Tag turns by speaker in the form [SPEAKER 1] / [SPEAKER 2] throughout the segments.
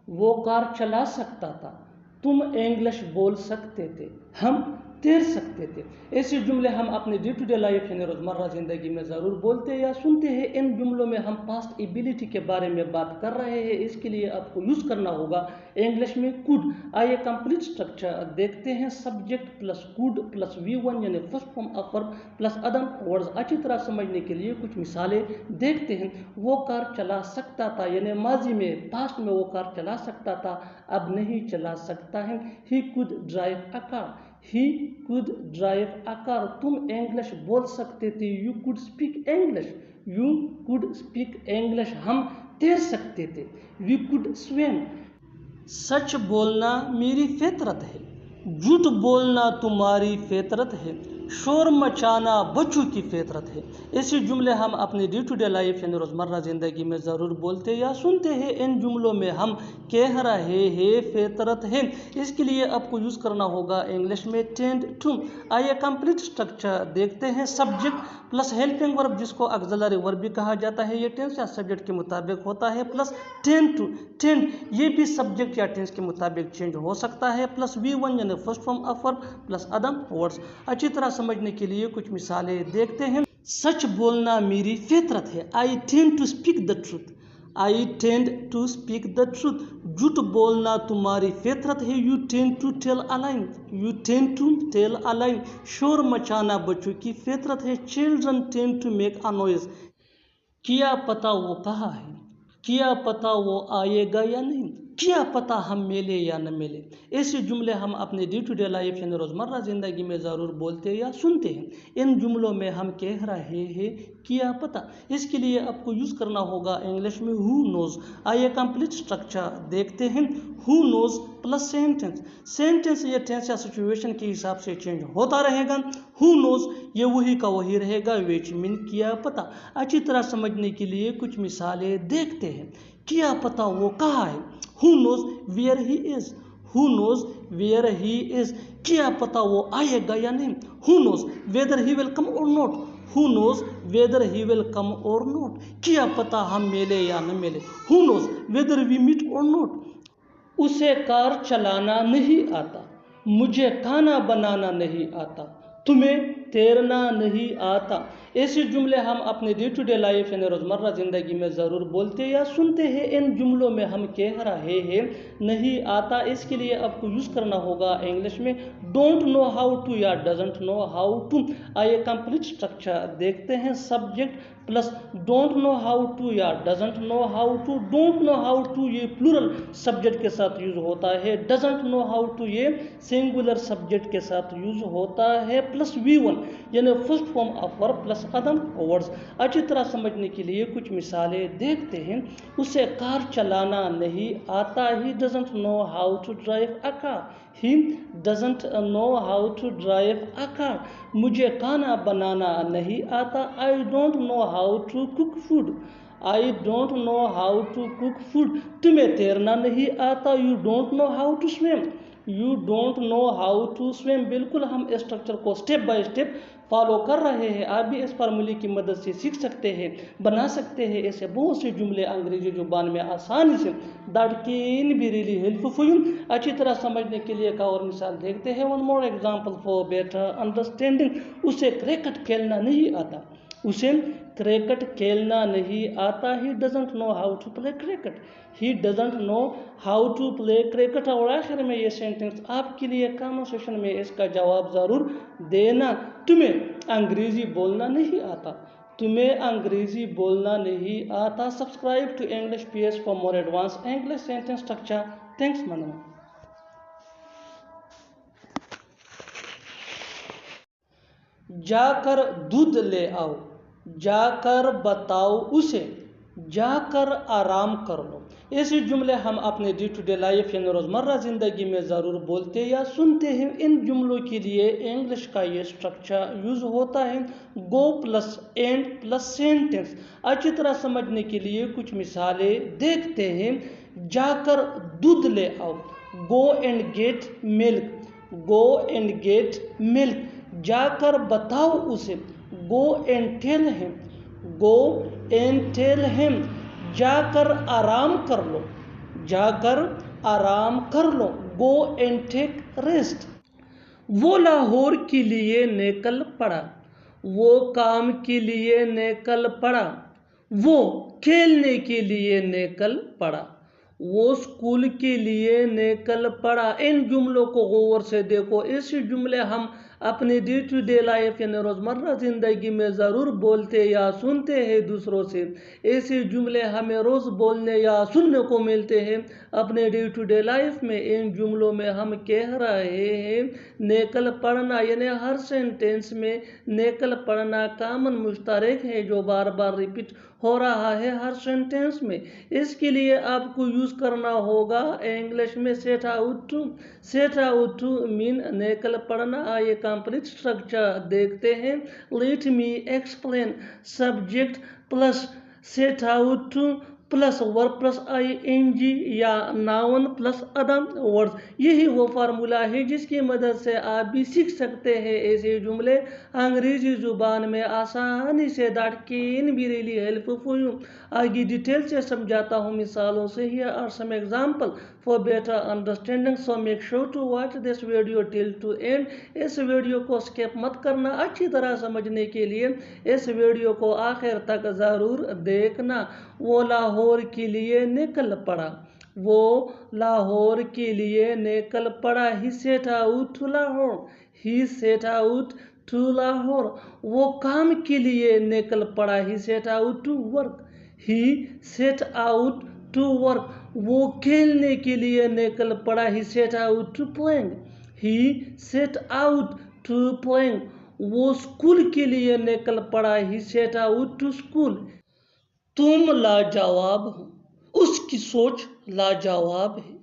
[SPEAKER 1] وہ کار چلا سکتا تھا، تم انگلش بول سکتے تھے، ہم تیر سکتے تھے۔ ایسے جملے ہم اپنے ڈے ٹو ڈے لائف یعنی روزمرہ زندگی میں ضرور بولتے یا سنتے ہیں۔ ان جملوں میں ہم پاسٹ ایبیلٹی کے بارے میں بات کر رہے ہیں، اس کے لیے آپ کو یوز کرنا ہوگا انگلش میں کوڈ۔ آئیے کمپلیٹ اسٹرکچر دیکھتے ہیں۔ Subject plus code plus V1 یعنی first form of verb plus other words. اچھی طرح سمجھنے کے لیے کچھ مثالیں دیکھتے ہیں۔ وہ کار چلا سکتا تھا یعنی ماضی میں پاسٹ میں وہ کار چلا سکتا تھا، اب نہیں چلا سکتا ہے۔ He could drive a car. He could drive a car. تم انگلش بول سکتے تھے. You could speak English. You could speak English. ہم تیر سکتے تھے. We could swim. سچ بولنا میری فطرت ہے، جھوٹ بولنا تمہاری فطرت ہے، شور مچانا بچوں کی فطرت ہے۔ ایسے جملے ہم اپنے ڈے ٹو ڈے لائف یعنی روزمرہ زندگی میں ضرور بولتے یا سنتے ہیں۔ ان جملوں میں ہم کہہ رہے ہیں فطرت ہے، اس کے لیے آپ کو یوز کرنا ہوگا انگلش میں ٹینڈ ٹو۔ آئیے کمپلیٹ اسٹرکچر دیکھتے ہیں۔ سبجیکٹ پلس ہیلپنگ ورب جس کو آگزیلری ورب بھی کہا جاتا ہے، یہ ٹینس یا سبجیکٹ کے مطابق ہوتا ہے، پلس ٹینڈ ٹو۔ ٹینڈ یہ بھی سبجیکٹ یا ٹینس کے مطابق چینج ہو سکتا ہے، پلس V1 یعنی first form of verb plus other words. اچھی طرح سمجھنے کے لیے کچھ مثالیں دیکھتے ہیں۔ سچ بولنا میری فطرت ہے، I tend to speak the truth. I tend to speak the truth. جھوٹ بولنا تمہاری فطرت ہے، You tend to tell a lie. You tend to tell a lie. شور مچانا بچوں کی فطرت ہے، Children tend to make a noise. کیا پتا وہ کہاں ہے، کیا پتا وہ آئے گا یا نہیں، کیا پتا ہم ملے یا نہ ملے۔ ایسے جملے ہم اپنے ڈے ٹو ڈے لائف یعنی روزمرہ زندگی میں ضرور بولتے یا سنتے ہیں۔ ان جملوں میں ہم کہہ رہے ہیں کیا پتا، اس کے لیے آپ کو یوز کرنا ہوگا انگلش میں who knows۔ آئیے کمپلیٹ اسٹرکچر دیکھتے ہیں۔ who knows plus sentence. Sentence یہ ٹینس یا سچویشن کے حساب سے چینج ہوتا رہے گا۔ who knows یہ وہی کا وہی رہے گا، which mean کیا پتا۔ اچھی طرح سمجھنے کے لیے کچھ مثالیں دیکھتے ہیں۔ کیا پتا وہ کہاں ہے، who knows where he is. Who knows where he is. کیا پتا وہ آئے گا یا نہیں، who knows whether he will come or not. Who knows whether he will come or not. کیا پتا ہم ملے یا نہ ملے، who knows whether we meet or not. اسے کار چلانا نہیں آتا، مجھے کھانا بنانا نہیں آتا، تمہیں تیرنا نہیں آتا۔ ایسے جملے ہم اپنے ڈے ٹو ڈے لائف یعنی روزمرہ زندگی میں ضرور بولتے یا سنتے ہیں۔ ان جملوں میں ہم کہہ رہے ہیں نہیں آتا، اس کے لیے آپ کو یوز کرنا ہوگا انگلش میں ڈونٹ نو ہاؤ ٹو یا ڈزنٹ نو ہاؤ ٹو۔ آئیے کمپلیٹ اسٹرکچر دیکھتے ہیں۔ Subject plus don't know how to یا doesn't know how to. Don't know how to یہ پلورل سبجیکٹ کے ساتھ یوز ہوتا ہے، ڈزنٹ نو ہاؤ ٹو یہ سنگولر سبجیکٹ کے ساتھ یوز ہوتا ہے، پلس V1 یعنی first form of verb plus other words. اچھی طرح سمجھنے کے لیے کچھ مثالیں دیکھتے ہیں۔ اسے کار چلانا نہیں آتا، He doesn't know how to drive a car. He doesn't know how to drive a car. مجھے کھانا بنانا نہیں آتا، I don't know how to cook food. I don't know how to cook food. تمہیں تیرنا نہیں آتا، You don't know how to swim. You don't know how to swim. بالکل ہم اس اسٹرکچر کو اسٹیپ بائی اسٹیپ فالو کر رہے ہیں، آپ بھی اس فارمولے کی مدد سے سیکھ سکتے ہیں، بنا سکتے ہیں ایسے بہت سے جملے انگریزی زبان میں آسانی سے۔ That can be really helpful for you. اچھی طرح سمجھنے کے لیے ایک اور مثال دیکھتے ہیں۔ One more example for better understanding. اسے کرکٹ کھیلنا نہیں آتا، اسے کرکٹ کھیلنا نہیں آتا، He doesn't know how to play cricket. He doesn't know how to play cricket. اور آخر میں یہ سینٹنس آپ کے لیے کامن سیشن میں اس کا جواب ضرور دینا۔ تمہیں انگریزی بولنا نہیں آتا، تمہیں انگریزی بولنا نہیں آتا۔ Subscribe to English PS for more advanced English sentence structure. Thanks Manu. جا کر دودھ لے آؤ، جا کر بتاؤ اسے، جا کر آرام کر لو۔ ایسے جملے ہم اپنے ڈے ٹو ڈے لائف یعنی روزمرہ زندگی میں ضرور بولتے یا سنتے ہیں۔ ان جملوں کے لیے انگلش کا یہ اسٹرکچر یوز ہوتا ہے گو پلس اینڈ پلس سینٹینس۔ اچھی طرح سمجھنے کے لیے کچھ مثالیں دیکھتے ہیں۔ جا کر دودھ لے آؤ، go and get milk, go and get milk. جا کر بتاؤ اسے، گو اینڈ ٹیل ہم، گو اینڈ ٹیل ہم۔ جا کر آرام کر لو، جا کر آرام کر لو. Go and take rest. وہ لاہور کے لیے نکل پڑا. وہ کام کے لیے نکل پڑا. وہ کھیلنے کے لیے نکل پڑا. وہ اسکول کے لیے نکل پڑا. ان جملوں کو غور سے دیکھو. ایسے جملے ہم اپنے ڈے ٹو ڈے لائف یعنی روزمرہ زندگی میں ضرور بولتے یا سنتے ہیں دوسروں سے. ایسے جملے ہمیں روز بولنے یا سننے کو ملتے ہیں اپنے ڈے ٹو ڈے لائف میں. ان جملوں میں ہم کہہ رہے ہیں نکل پڑنا، یعنی ہر سینٹینس میں نکل پڑنا کامن مشترک ہے جو بار بار ریپیٹ ہو رہا ہے ہر سینٹینس میں. اس کے لیے آپ کو یوز کرنا ہوگا انگلش میں set out to. Set out to مین نکل پڑنا. آئیے کمپلیٹ اسٹرکچر دیکھتے ہیں. Let me explain. Subject plus set out to plus verb plus I N G یا ناؤن پلس ادر ورڈز. یہی وہ فارمولہ ہے جس کی مدد سے آپ بھی سیکھ سکتے ہیں ایسے جملے انگریزی زبان میں آسانی سے. That can be really help for you. آگے ڈیٹیل سے سمجھاتا ہوں مثالوں سے. Here are some examples for better understanding, so make sure to watch this video till to end. اس ویڈیو کو سکپ مت کرنا. اچھی طرح سمجھنے کے لیے اس ویڈیو کو آخر تک ضرور دیکھنا. وہ لاہور کے لیے نکل پڑا. وہ لاہور کے لیے نکل پڑا. He set out to Lahore. He set out to Lahore. وہ کام کے لیے نکل پڑا. He set out to work. He set out to work. وہ کھیلنے کے لیے نکل پڑا. He set out to playing. He set out to playing. وہ اسکول کے لیے نکل پڑا. He set out to school. تم لاجواب ہو. اس کی سوچ لاجواب ہے.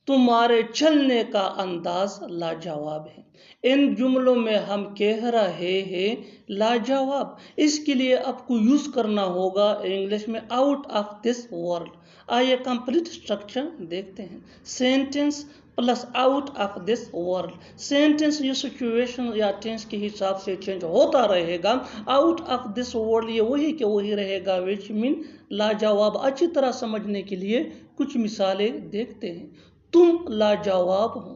[SPEAKER 1] تمہارے چلنے کا انداز لاجواب ہے. ان جملوں میں ہم کہہ رہے ہیں لاجواب. اس کے لیے آپ کو یوز کرنا ہوگا انگلش میں آؤٹ آف دس ورلڈ. آئیے کمپلیٹ اسٹرکچر دیکھتے ہیں. Sentence plus out of this world. Sentence یہ سچویشن یا ٹینس کے حساب سے چینج ہوتا رہے گا. آؤٹ آف دس ورلڈ یہ وہی کہ وہی رہے گا وچ مین لاجواب. اچھی طرح سمجھنے کے لیے کچھ مثالیں دیکھتے ہیں. تم لاجواب ہو.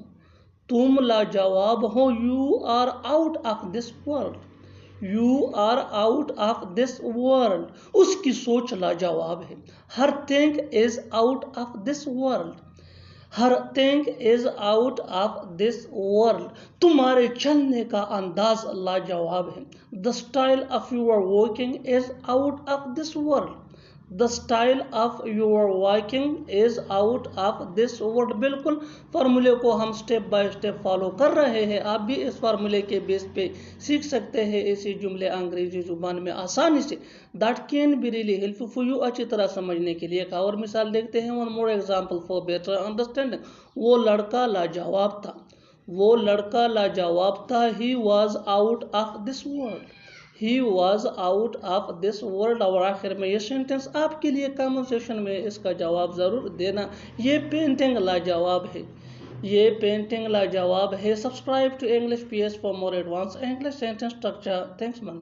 [SPEAKER 1] تم لاجواب ہو. You are out of this world. You are out of this world. اس کی سوچ لاجواب ہے. ہر thing is out of this world. ہر thing is out of this world. تمہارے چلنے کا انداز لاجواب ہے. The style of your walking is out of this world. The style of your walking is out of this world. بالکل فارمولے کو ہم سٹیپ بائی سٹیپ فالو کر رہے ہیں. آپ بھی اس فارمولے کے بیس پہ سیکھ سکتے ہیں ایسے جملے انگریزی زبان میں آسانی سے. That can be really helpful for you. اچھی طرح سمجھنے کے لیے ایک اور مثال دیکھتے ہیں. One more example for better understanding. وہ لڑکا لاجواب تھا. وہ لڑکا لاجواب تھا. He was out of this world. He was out of this world. اور آخر میں یہ سینٹینس آپ کے لیے کامن سیکشن میں اس کا جواب ضرور دینا. یہ پینٹنگ لاجواب ہے. یہ پینٹنگ لاجواب ہے. Subscribe to English PS for more advanced English sentence structure. Thanks man.